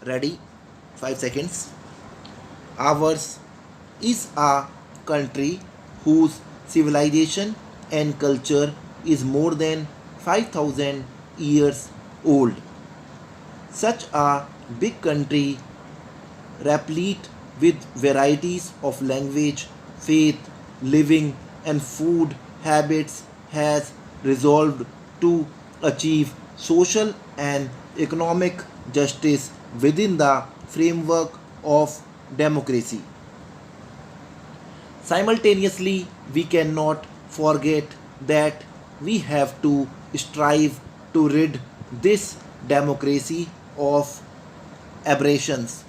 Ready? 5 seconds. Ours is a country whose civilization and culture is more than 5,000 years old. Such a big country, replete with varieties of language, faith, living, and food habits, has resolved to achieve social and economic justice within the framework of democracy. Simultaneously, we cannot forget that we have to strive to rid this democracy of aberrations.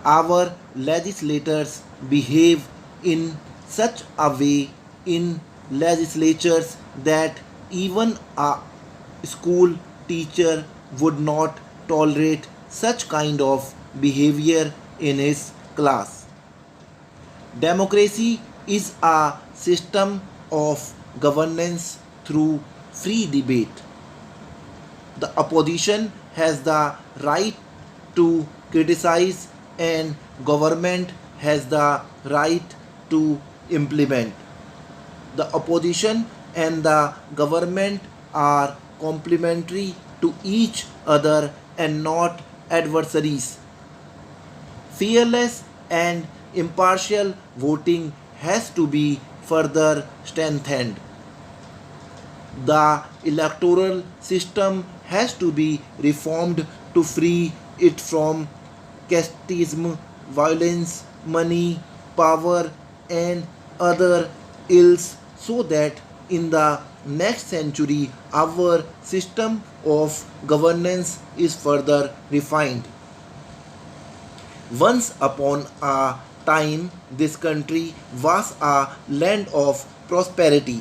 Our legislators behave in such a way in legislatures that even a school teacher would not tolerate such kind of behavior in his class. Democracy is a system of governance through free debate. The opposition has the right to criticize, and government has the right to implement. The opposition and the government are complementary to each other and not adversaries. Fearless and impartial voting has to be further strengthened. The electoral system has to be reformed to free it from casteism, violence, money, power, and other ills, so that in the next century our system of governance is further refined. Once upon a time, this country was a land of prosperity.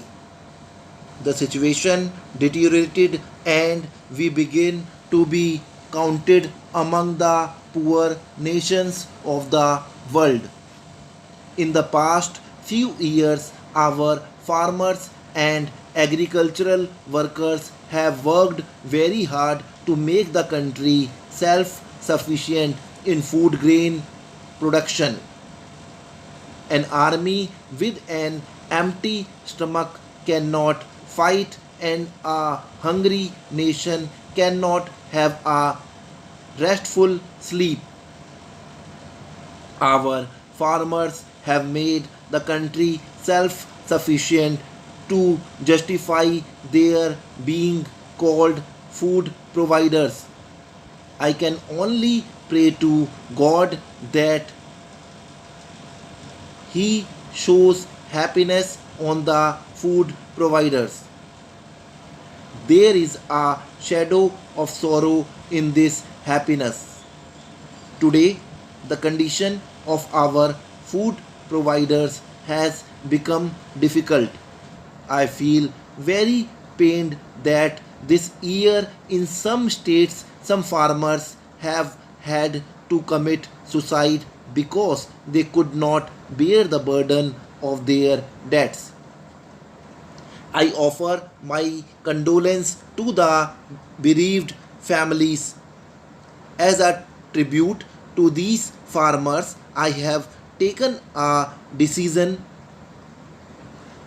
The situation deteriorated and we begin to be counted among the poor nations of the world. In the past few years, our farmers and agricultural workers have worked very hard to make the country self sufficient in food grain production. An army with an empty stomach cannot fight, and a hungry nation cannot have a restful sleep. Our farmers have made the country self sufficient to justify their being called food providers. I can only pray to God that He shows happiness on the food providers. There is a shadow of sorrow in this happiness. Today, the condition of our food providers has become difficult. I feel very pained that this year in some states some farmers have had to commit suicide because they could not bear the burden of their debts. I offer my condolence to the bereaved families. As a tribute to these farmers, I have taken a decision.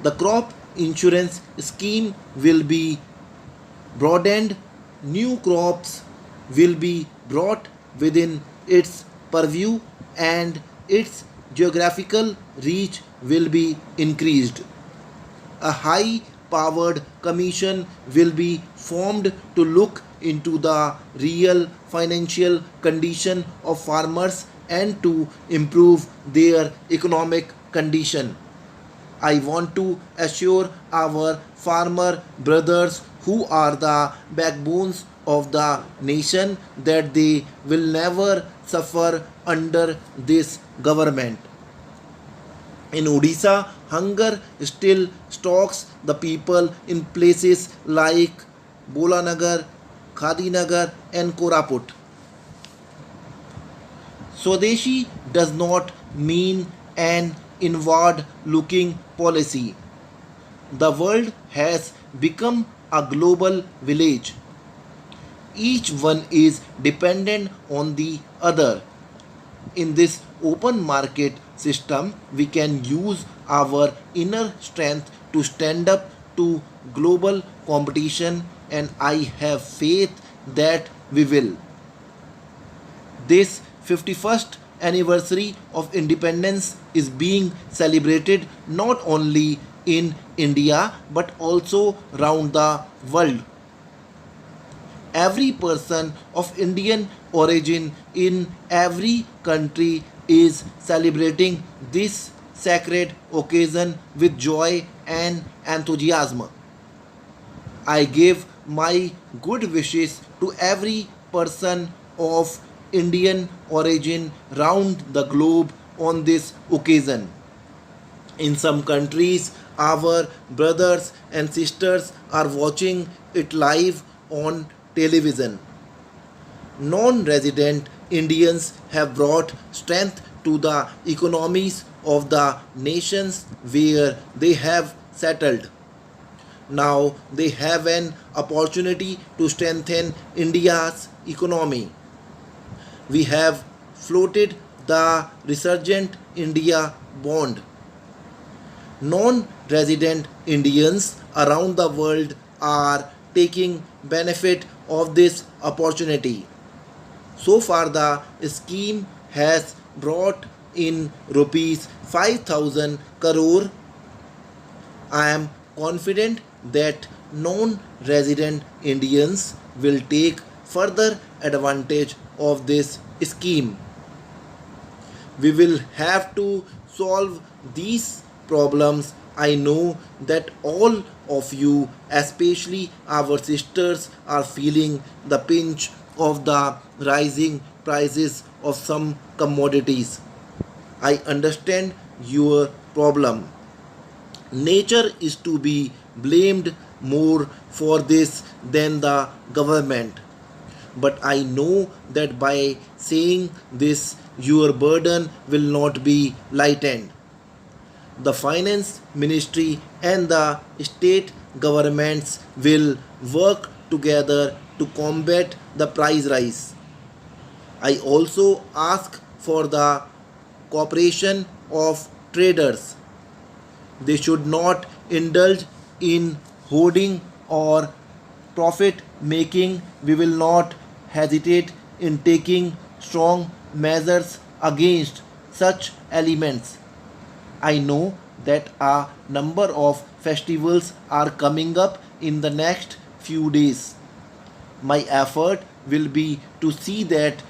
The crop insurance scheme will be broadened, new crops will be brought within its purview, and its geographical reach will be increased. A high powered commission will be formed to look into the real financial condition of farmers and to improve their economic condition. I want to assure our farmer brothers who are the backbones of the nation that they will never suffer under this government. In Odisha, hunger still stalks the people in places like Bolanagar, Khadinagar, and Koraput. Swadeshi does not mean an inward looking policy. The world has become a global village. Each one is dependent on the other. In this open market system, we can use our inner strength to stand up to global competition, and I have faith that we will. This 51st anniversary of independence is being celebrated not only in India but also around the world. Every person of Indian origin in every country is celebrating this sacred occasion with joy and enthusiasm. I give my good wishes to every person of Indian origin round the globe on this occasion. In some countries, our brothers and sisters are watching it live on television. Non resident Indians have brought strength to the economies of the nations where they have settled. Now they have an opportunity to strengthen India's economy. We have floated the Resurgent India bond. Non resident Indians around the world are taking benefit of this opportunity. So far, the scheme has brought in rupees 5,000 crore. I am confident that non resident Indians will take further advantage of this scheme. We will have to solve these problems. I know that all of you, especially our sisters, are feeling the pinch of the rising prices of some commodities. I understand your problem. Nature is to be blamed more for this than the government. But I know that by saying this, your burden will not be lightened. The finance ministry and the state governments will work together to combat the price rise. I also ask for the cooperation of traders. They should not indulge in hoarding or profit making. We will not hesitate in taking strong measures against such elements. I know that a number of festivals are coming up in the next few days. My effort will be to see that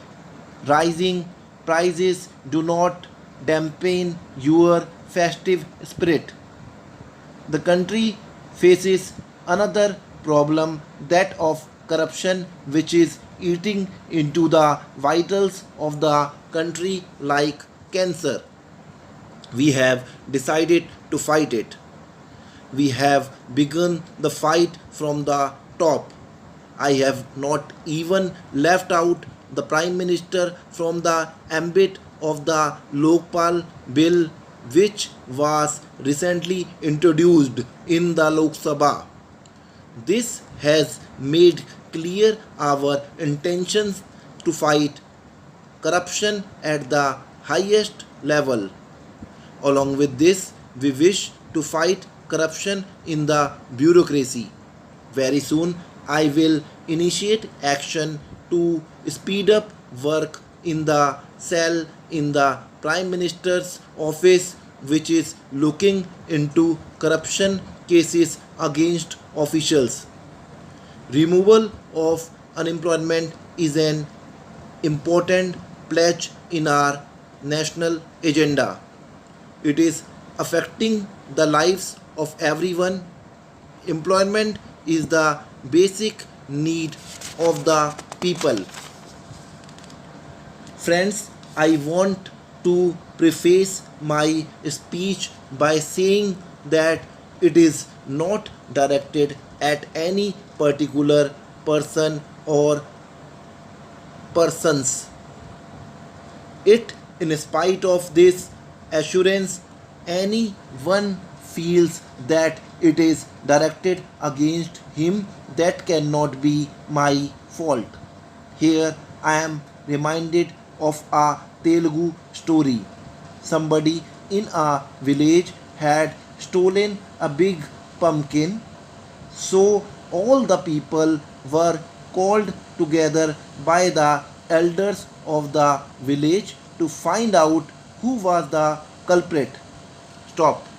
rising prices do not dampen your festive spirit. The country faces another problem, that of corruption, which is eating into the vitals of the country like cancer. We have decided to fight it. We have begun the fight from the top. I have not even left out the Prime Minister from the ambit of the Lokpal bill, which was recently introduced in the Lok Sabha. This has made clear our intentions to fight corruption at the highest level. Along with this, we wish to fight corruption in the bureaucracy. Very soon, I will initiate action to speed up work in the cell in the Prime Minister's office, which is looking into corruption cases against officials. Removal of unemployment is an important pledge in our national agenda. It is affecting the lives of everyone. Employment is the basic need of the people. Friends, I want to preface my speech by saying that it is not directed at any particular person or persons. It, in spite of this assurance, anyone feels that it is directed against him, that cannot be my fault. Here I am reminded of a Telugu story. Somebody in a village had stolen a big pumpkin, so all the people were called together by the elders of the village to find out who was the culprit. Stop.